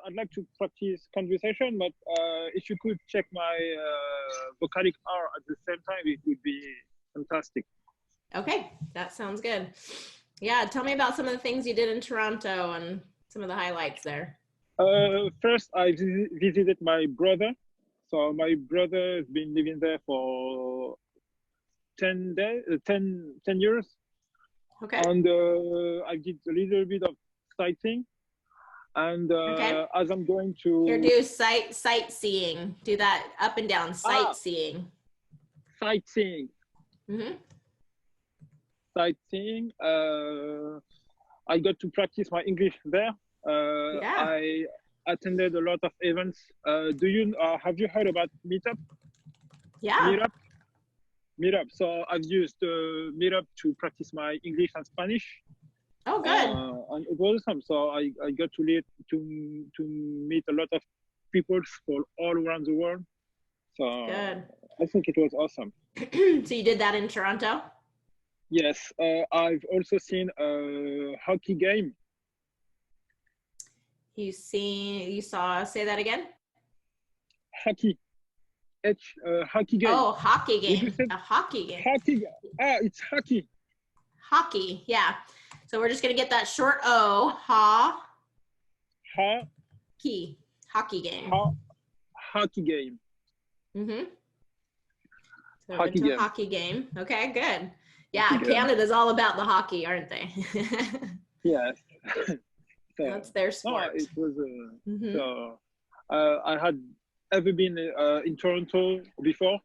I'd like to practice conversation, but if you could check my vocalic R at the same time, it would be fantastic. Okay, that sounds good. Yeah, tell me about some of the things you did in Toronto and some of the highlights there. First, I visited my brother. So my brother has been living there for 10 days, 10 years. Okay. And I did a little bit of sightseeing. And okay. As I'm going to... Here, do sightseeing. Do that up and down, sightseeing. Sightseeing. Mm-hmm. Sightseeing. I got to practice my English there. Yeah. I attended a lot of events. Have you heard about Meetup? Yeah. Meetup. So I've used Meetup to practice my English and Spanish. Oh, good. And it was awesome. So I got to meet a lot of people from all around the world. So good. I think it was awesome. So you did that in Toronto? Yes. I've also seen a hockey game. You saw, say that again? Hockey. Hockey game. Oh, hockey game. A hockey game. Hockey. It's hockey. Hockey, yeah. So we're just gonna get that short O. Key. Hockey game. Hockey game. Mm-hmm. So hockey game. Hockey game. Okay, good. Yeah, Canada's all about the hockey, aren't they? Yes. So, that's their sport. No, it was. So, I had ever been in Toronto before.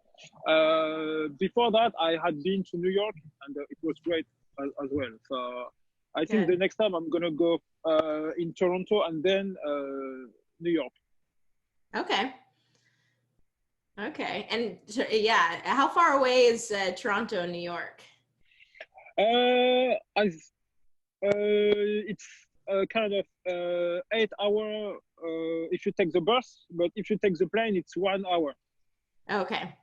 Before that, I had been to New York, and it was great as well. So I think the next time I'm gonna go in Toronto and then New York. Okay. Okay, and yeah, how far away is Toronto and New York? It's kind of 8 hour if you take the bus, but if you take the plane, it's 1 hour. Okay.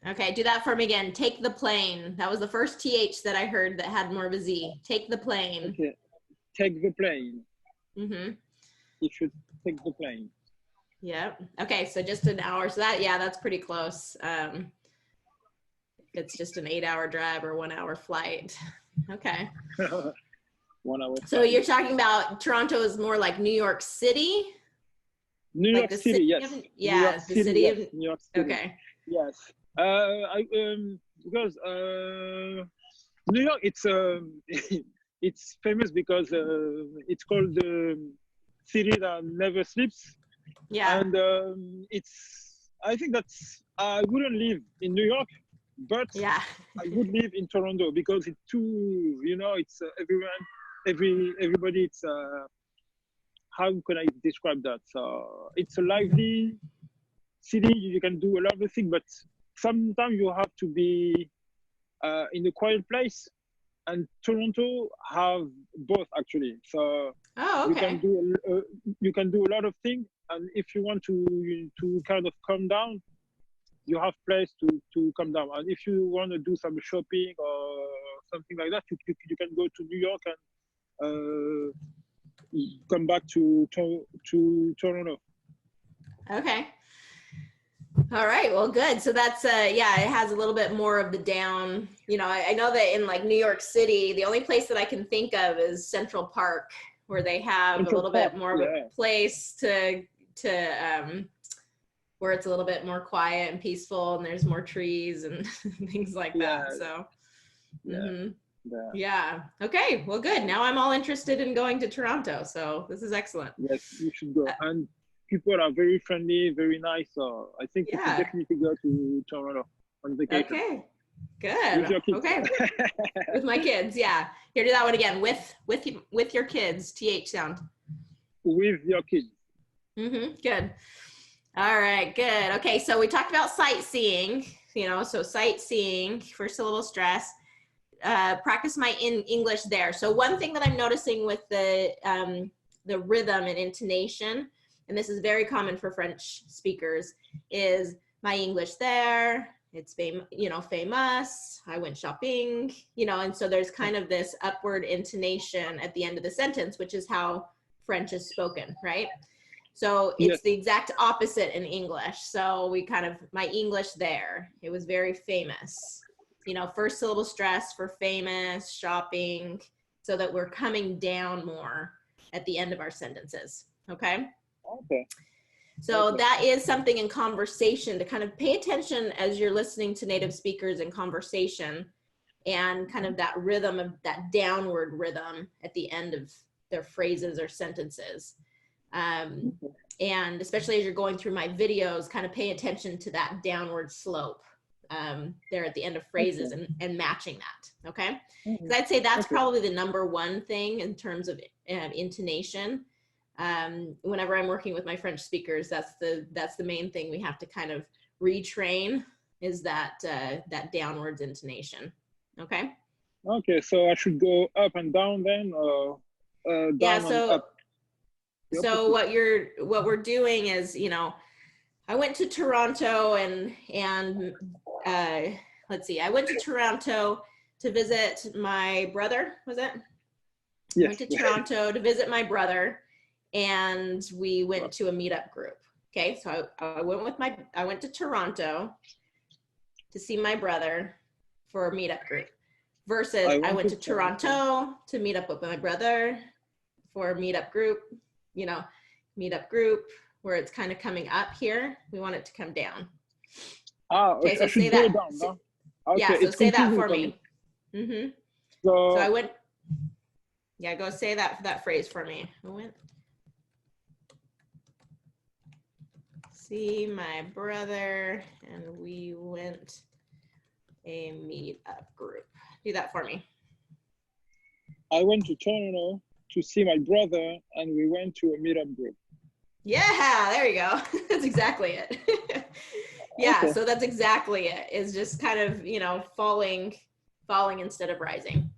Okay, do that for me again. Take the plane. That was the first TH that I heard that had more of a Z. Take the plane. Okay. Take the plane. Mm-hmm. You should take the plane. Yep. Okay, so just an hour. So that's pretty close. It's just an 8-hour drive or 1 hour flight. Okay. 1 hour. So you're talking about Toronto is more like New York City? New York City, yes. Yeah, the city of New York City. Okay. Yes. Because New York, it's it's famous because it's called the city that never sleeps. Yeah. And I think I wouldn't live in New York, but yeah. I would live in Toronto because it's too, it's everybody, it's, how can I describe that? So it's a lively city, you can do a lot of things, but sometimes you have to be in a quiet place, and Toronto have both actually. So okay. you can do a lot of things, and if you want to kind of calm down, you have place to come down. And if you want to do some shopping or something like that, you can go to New York and come back to Toronto. Okay. All right. Well, good. So that's it has a little bit more of the down. I know that in like New York City, the only place that I can think of is Central Park, where they have a little bit more of a place to where it's a little bit more quiet and peaceful, and there's more trees and things like that. So, yeah. Okay. Well, good. Now I'm all interested in going to Toronto. So this is excellent. Yes, you should go. And people are very friendly, very nice. So I think you should definitely go to Toronto on vacation. Okay. Good. With your kids. Okay. With my kids. Yeah. Here, do that one again. With your kids. TH sound. With your kids. Mm-hmm. Good. All right, good. Okay, so we talked about sightseeing, so sightseeing for syllable stress, practice my English there. So one thing that I'm noticing with the rhythm and intonation, and this is very common for French speakers, is my English there, it's famous, I went shopping, and so there's kind of this upward intonation at the end of the sentence, which is how French is spoken, right? So Yes. it's the exact opposite in English. So we kind of, my English there, it was very famous. You know, first syllable stress for famous, shopping, so that we're coming down more at the end of our sentences, okay? Okay. So Okay. that is something in conversation to kind of pay attention as you're listening to native speakers in conversation, and kind of that rhythm of that downward rhythm at the end of their phrases or sentences. And especially as you're going through my videos, kind of pay attention to that downward slope there at the end of phrases, and matching that, okay? Because I'd say that's probably the number one thing in terms of intonation. Whenever I'm working with my French speakers, that's the main thing we have to kind of retrain, is that that downwards intonation. Okay. Okay, so I should go up and down then, or down Yeah. and up. So what we're doing is, you know, I went to Toronto and let's see, I went to Toronto to visit my brother. Was it? Yes. I went to Toronto to visit my brother, and we went to a meetup group. Okay, so I went to Toronto to see my brother for a meetup group, versus I went to Toronto to meet up with my brother for a meetup group. You know, meetup group where it's kind of coming up here. We want it to come down. Okay, so say that. Down, no? Okay, yeah, so say that for me. Mm-hmm. So I went. Yeah, go say that phrase for me. I went. See my brother, and we went a meetup group. Do that for me. I went to Toronto to see my brother, and we went to a meetup group. Yeah, there you go. That's exactly it. Yeah, so that's exactly it. Is just kind of, you know, falling instead of rising.